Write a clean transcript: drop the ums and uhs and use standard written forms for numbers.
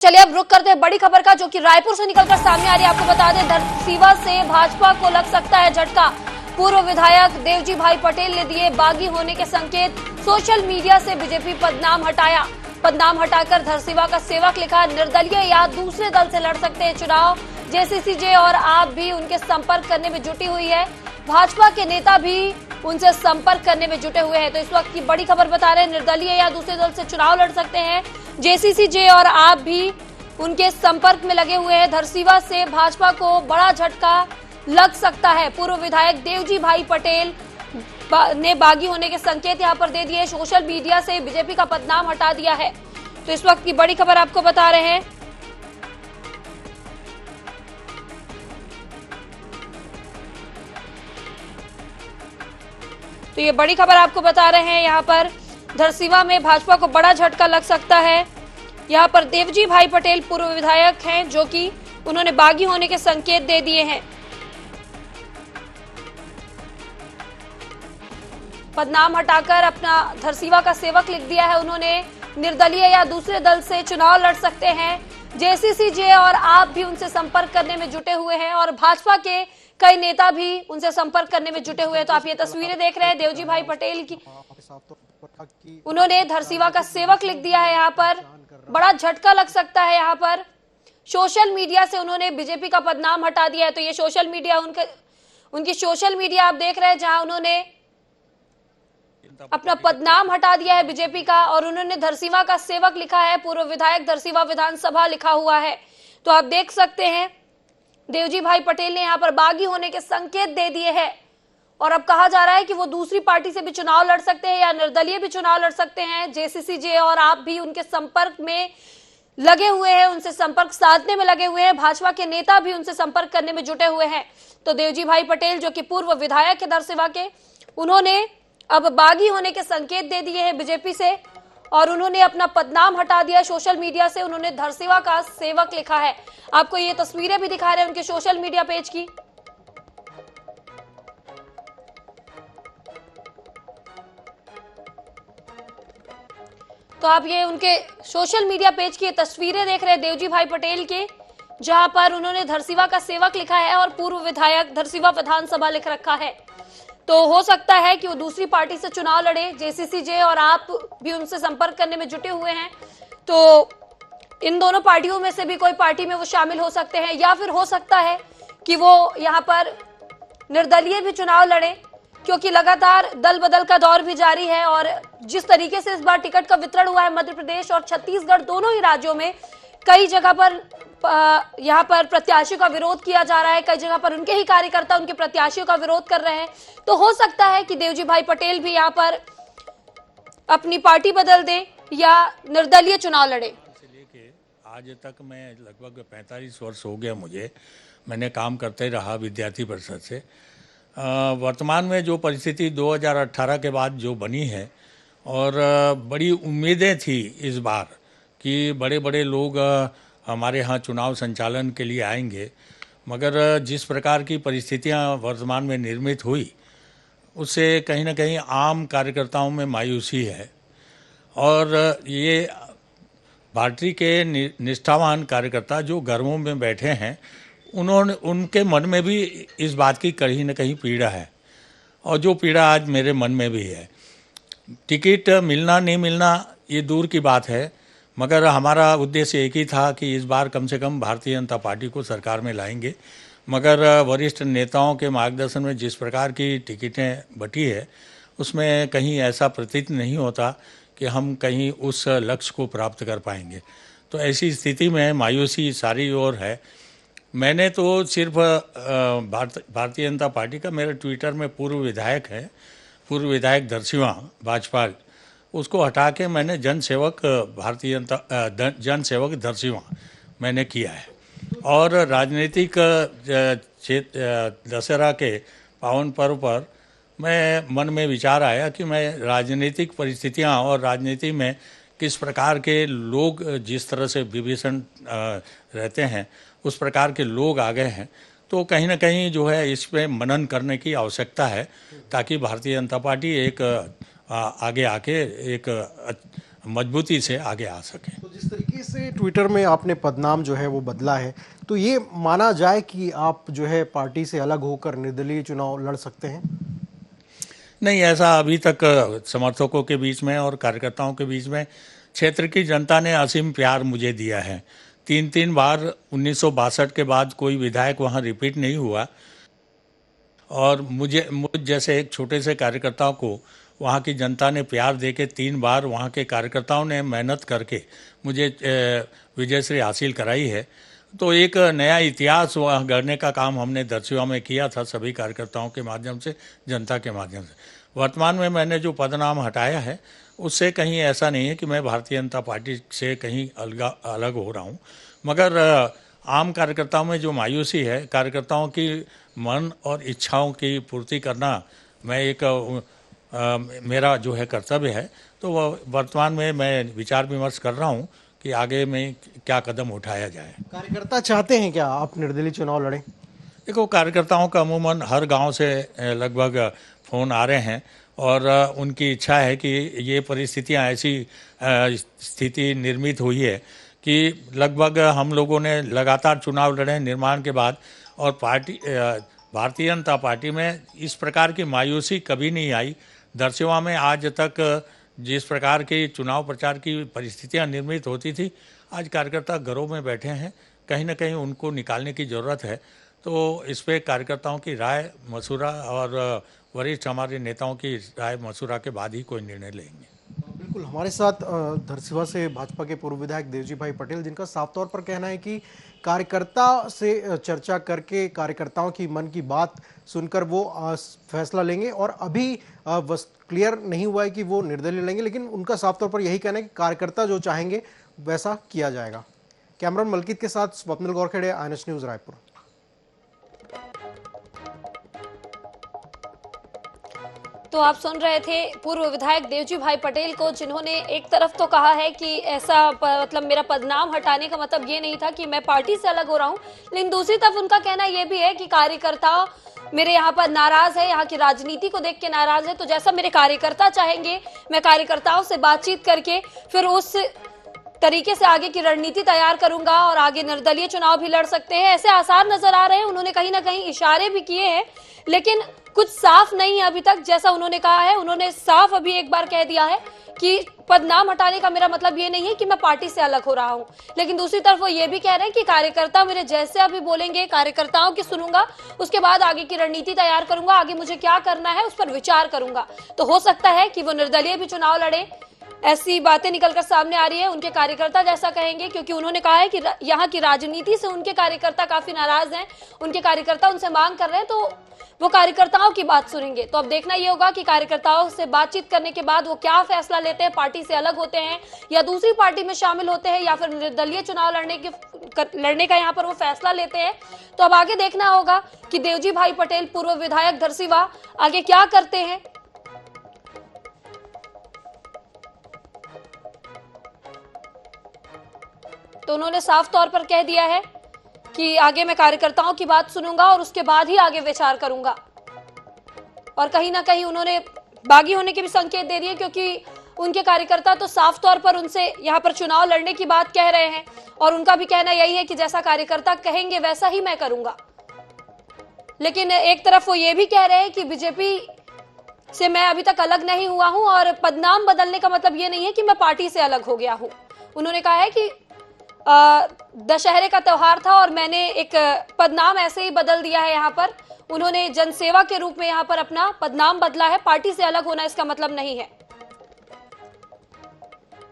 चलिए अब रुक करते हैं बड़ी खबर का, जो कि रायपुर से निकलकर सामने आ रही है। आपको बता दें, धरसीवा से भाजपा को लग सकता है झटका। पूर्व विधायक देवजी भाई पटेल ने दिए बागी होने के संकेत। सोशल मीडिया से बीजेपी पदनाम हटाकर धरसीवा का सेवक लिखा। निर्दलीय या दूसरे दल से लड़ सकते हैं चुनाव। जेसीसीजे और आप भी उनके संपर्क करने में जुटी हुई है। भाजपा के नेता भी उनसे संपर्क करने में जुटे हुए हैं। तो इस वक्त की बड़ी खबर बता रहे हैं, निर्दलीय या दूसरे दल से चुनाव लड़ सकते हैं। जेसीसीजे और आप भी उनके संपर्क में लगे हुए हैं। धरसीवा से भाजपा को बड़ा झटका लग सकता है। पूर्व विधायक देवजी भाई पटेल ने बागी होने के संकेत यहां पर दे दिए। सोशल मीडिया से बीजेपी का बदनाम हटा दिया है। तो इस वक्त की बड़ी खबर आपको बता रहे हैं। तो ये बड़ी खबर आपको बता रहे हैं, यहां पर धरसीवा में भाजपा को बड़ा झटका लग सकता है। यहां पर देवजी भाई पटेल पूर्व विधायक हैं, जो कि उन्होंने बागी होने के संकेत दे दिए हैं। पदनाम हटाकर अपना धरसीवा का सेवक लिख दिया है उन्होंने। निर्दलीय या दूसरे दल से चुनाव लड़ सकते हैं। जेसीसीजे और आप भी उनसे संपर्क करने में जुटे हुए हैं और भाजपा के कई नेता भी उनसे संपर्क करने में जुटे हुए हैं। तो आप ये तस्वीरें देख रहे हैं देवजी भाई पटेल की। उन्होंने धरसीवा का सेवक लिख दिया है। यहाँ पर बड़ा झटका लग सकता है। यहाँ पर सोशल मीडिया से उन्होंने बीजेपी का बदनाम हटा दिया है। तो ये सोशल मीडिया उनकी सोशल मीडिया आप देख रहे हैं, जहां उन्होंने अपना बदनाम हटा दिया है बीजेपी का। और उन्होंने धरसीवा का सेवक लिखा है, पूर्व विधायक धरसीवा विधानसभा लिखा हुआ है। तो आप देख सकते हैं देवजी भाई पटेल ने यहाँ पर बागी होने के संकेत दे दिए हैं। और अब कहा जा रहा है कि वो दूसरी पार्टी से भी चुनाव लड़ सकते हैं या निर्दलीय भी चुनाव लड़ सकते हैं। जेसीसीजे और आप भी उनके संपर्क में लगे हुए हैं, उनसे संपर्क साधने में लगे हुए हैं। भाजपा के नेता भी उनसे संपर्क करने में जुटे हुए हैं। तो देवजी भाई पटेल, जो कि पूर्व विधायक है धरसीवा के, उन्होंने अब बागी होने के संकेत दे दिए हैं बीजेपी से और उन्होंने अपना बदनाम हटा दिया सोशल मीडिया से। उन्होंने धरसीवा का सेवक लिखा है। आपको ये तस्वीरें भी दिखा रहे हैं उनके सोशल मीडिया पेज की। तो आप ये उनके सोशल मीडिया पेज की तस्वीरें देख रहे हैं देवजी भाई पटेल के, जहां पर उन्होंने धरसीवा का सेवक लिखा है और पूर्व विधायक धरसीवा विधानसभा लिख रखा है। तो हो सकता है कि वो दूसरी पार्टी से चुनाव लड़े। जेसीसीजे और आप भी उनसे संपर्क करने में जुटे हुए हैं। तो इन दोनों पार्टियों में से भी कोई पार्टी में वो शामिल हो सकते हैं, या फिर हो सकता है कि वो यहाँ पर निर्दलीय भी चुनाव लड़े, क्योंकि लगातार दल बदल का दौर भी जारी है। और जिस तरीके से इस बार टिकट का वितरण हुआ है मध्य प्रदेश और छत्तीसगढ़, दोनों ही राज्यों में कई जगह पर यहाँ पर प्रत्याशियों का विरोध किया जा रहा है। कई जगह पर उनके ही कार्यकर्ता उनके प्रत्याशियों का विरोध कर रहे हैं। तो हो सकता है कि देवजी भाई पटेल भी यहाँ पर अपनी पार्टी बदल दे या निर्दलीय चुनाव लड़े। आज तक मैं लगभग 45 वर्ष हो गया मुझे, मैंने काम करते रहा विद्यार्थी परिषद से। वर्तमान में जो परिस्थिति 2018 के बाद जो बनी है, और बड़ी उम्मीदें थी इस बार कि बड़े बड़े लोग हमारे यहाँ चुनाव संचालन के लिए आएंगे, मगर जिस प्रकार की परिस्थितियाँ वर्तमान में निर्मित हुई, उससे कहीं ना कहीं आम कार्यकर्ताओं में मायूसी है। और ये पार्टी के निष्ठावान कार्यकर्ता जो घरों में बैठे हैं, उनके मन में भी इस बात की कहीं न कहीं पीड़ा है, और जो पीड़ा आज मेरे मन में भी है। टिकट मिलना नहीं मिलना ये दूर की बात है, मगर हमारा उद्देश्य एक ही था कि इस बार कम से कम भारतीय जनता पार्टी को सरकार में लाएंगे। मगर वरिष्ठ नेताओं के मार्गदर्शन में जिस प्रकार की टिकटें बटी है, उसमें कहीं ऐसा प्रतीत नहीं होता कि हम कहीं उस लक्ष्य को प्राप्त कर पाएंगे। तो ऐसी स्थिति में मायूसी सारी ओर है। मैंने तो सिर्फ भारतीय जनता पार्टी का, मेरे ट्विटर में पूर्व विधायक धरसीवा भाजपा, उसको हटा के मैंने जनसेवक धरसीवा मैंने किया है। और राजनीतिक दशहरा के पावन पर्व पर मैं मन में विचार आया कि मैं राजनीतिक परिस्थितियां और राजनीति में किस प्रकार के लोग जिस तरह से विभीषण रहते हैं, उस प्रकार के लोग आ गए हैं। तो कहीं ना कहीं जो है इस पे मनन करने की आवश्यकता है, ताकि भारतीय जनता पार्टी एक आगे आके एक मजबूती से आगे आ सकें। तो जिस तरीके से ट्विटर में आपने पदनाम जो है वो बदला है, तो ये माना जाए कि आप जो है पार्टी से अलग होकर निर्दलीय चुनाव लड़ सकते हैं? नहीं, ऐसा अभी तक समर्थकों के बीच में और कार्यकर्ताओं के बीच में क्षेत्र की जनता ने असीम प्यार मुझे दिया है। 3 बार 1962 के बाद कोई विधायक वहाँ रिपीट नहीं हुआ और मुझ जैसे एक छोटे से कार्यकर्ताओं को वहाँ की जनता ने प्यार देके 3 बार वहाँ के कार्यकर्ताओं ने मेहनत करके मुझे विजयश्री हासिल कराई है। तो एक नया इतिहास वहाँ गढ़ने का काम हमने दरसिवा में किया था, सभी कार्यकर्ताओं के माध्यम से, जनता के माध्यम से। वर्तमान में मैंने जो पदनाम हटाया है उससे कहीं ऐसा नहीं है कि मैं भारतीय जनता पार्टी से कहीं अलग हो रहा हूँ, मगर आम कार्यकर्ताओं में जो मायूसी है, कार्यकर्ताओं की मन और इच्छाओं की पूर्ति करना मैं मेरा जो है कर्तव्य है। तो वर्तमान में मैं विचार विमर्श कर रहा हूँ कि आगे में क्या कदम उठाया जाए। कार्यकर्ता चाहते हैं क्या आप निर्दलीय चुनाव लड़ें? देखो, कार्यकर्ताओं का अमूमन हर गांव से लगभग फ़ोन आ रहे हैं और उनकी इच्छा है कि ये परिस्थितियां ऐसी स्थिति निर्मित हुई है कि लगभग हम लोगों ने लगातार चुनाव लड़े निर्माण के बाद, और भारतीय जनता पार्टी में इस प्रकार की मायूसी कभी नहीं आई। दरसिवा में आज तक जिस प्रकार की चुनाव प्रचार की परिस्थितियां निर्मित होती थी, आज कार्यकर्ता घरों में बैठे हैं, कहीं ना कहीं उनको निकालने की ज़रूरत है। तो इस पे कार्यकर्ताओं की राय मशुरा और वरिष्ठ हमारे नेताओं की राय मशुरा के बाद ही कोई निर्णय लेंगे। बिल्कुल, हमारे साथ धरसीवा से भाजपा के पूर्व विधायक देवजी भाई पटेल, जिनका साफ तौर पर कहना है कि कार्यकर्ता से चर्चा करके कार्यकर्ताओं की मन की बात सुनकर वो फैसला लेंगे, और अभी बस क्लियर नहीं हुआ है कि वो निर्दलीय लेंगे, लेकिन उनका साफ तौर पर यही कहना है कि कार्यकर्ता जो चाहेंगे वैसा किया जाएगा। कैमरामैन मलकीत के साथ स्वप्निल गौरखेड़े, INS न्यूज़ रायपुर। तो आप सुन रहे थे पूर्व विधायक देवजी भाई पटेल को, जिन्होंने एक तरफ तो कहा है कि ऐसा मतलब मेरा पदनाम हटाने का मतलब ये नहीं था कि मैं पार्टी से अलग हो रहा हूं, लेकिन दूसरी तरफ उनका कहना ये भी है कि कार्यकर्ता मेरे यहाँ पर नाराज है, यहाँ की राजनीति को देख के नाराज है। तो जैसा मेरे कार्यकर्ता चाहेंगे, मैं कार्यकर्ताओं से बातचीत करके फिर उस तरीके से आगे की रणनीति तैयार करूंगा और आगे निर्दलीय चुनाव भी लड़ सकते हैं, ऐसे आसार नजर आ रहे हैं। उन्होंने कहीं ना कहीं इशारे भी किए हैं, लेकिन कुछ साफ नहीं है अभी तक। जैसा उन्होंने कहा है, उन्होंने साफ अभी एक बार कह दिया है कि पदनाम हटाने का मेरा मतलब ये नहीं है कि मैं पार्टी से अलग हो रहा हूं, लेकिन दूसरी तरफ वो ये भी कह रहे हैं कि कार्यकर्ता मेरे जैसे अभी बोलेंगे, कार्यकर्ताओं की सुनूंगा, उसके बाद आगे की रणनीति तैयार करूंगा, आगे मुझे क्या करना है उस पर विचार करूंगा। तो हो सकता है कि वो निर्दलीय भी चुनाव लड़े, ऐसी बातें निकलकर सामने आ रही है। उनके कार्यकर्ता जैसा कहेंगे, क्योंकि उन्होंने कहा है कि यहाँ की राजनीति से उनके कार्यकर्ता काफी नाराज हैं, उनके कार्यकर्ता उनसे मांग कर रहे हैं, तो वो कार्यकर्ताओं की बात सुनेंगे। तो अब देखना ये होगा कि कार्यकर्ताओं से बातचीत करने के बाद वो क्या फैसला लेते हैं, पार्टी से अलग होते हैं या दूसरी पार्टी में शामिल होते हैं या फिर निर्दलीय चुनाव लड़ने का यहाँ पर वो फैसला लेते हैं। तो अब आगे देखना होगा कि देवजी भाई पटेल, पूर्व विधायक धरसीवा, आगे क्या करते हैं। तो उन्होंने साफ तौर पर कह दिया है कि आगे मैं कार्यकर्ताओं की बात सुनूंगा और उसके बाद ही आगे विचार करूंगा। और कहीं ना कहीं उन्होंने बागी होने के भी संकेत दे दिए, क्योंकि उनके कार्यकर्ता तो साफ तौर पर उनसे यहाँ पर चुनाव लड़ने की बात कह रहे हैं और उनका भी कहना यही है कि जैसा कार्यकर्ता कहेंगे वैसा ही मैं करूंगा। लेकिन एक तरफ वो ये भी कह रहे हैं कि बीजेपी से मैं अभी तक अलग नहीं हुआ हूं और पदनाम बदलने का मतलब ये नहीं है कि मैं पार्टी से अलग हो गया हूं। उन्होंने कहा है कि दशहरे का त्योहार था और मैंने एक पदनाम ऐसे ही बदल दिया है। यहाँ पर उन्होंने जनसेवा के रूप में यहाँ पर अपना पदनाम बदला है, पार्टी से अलग होना इसका मतलब नहीं है।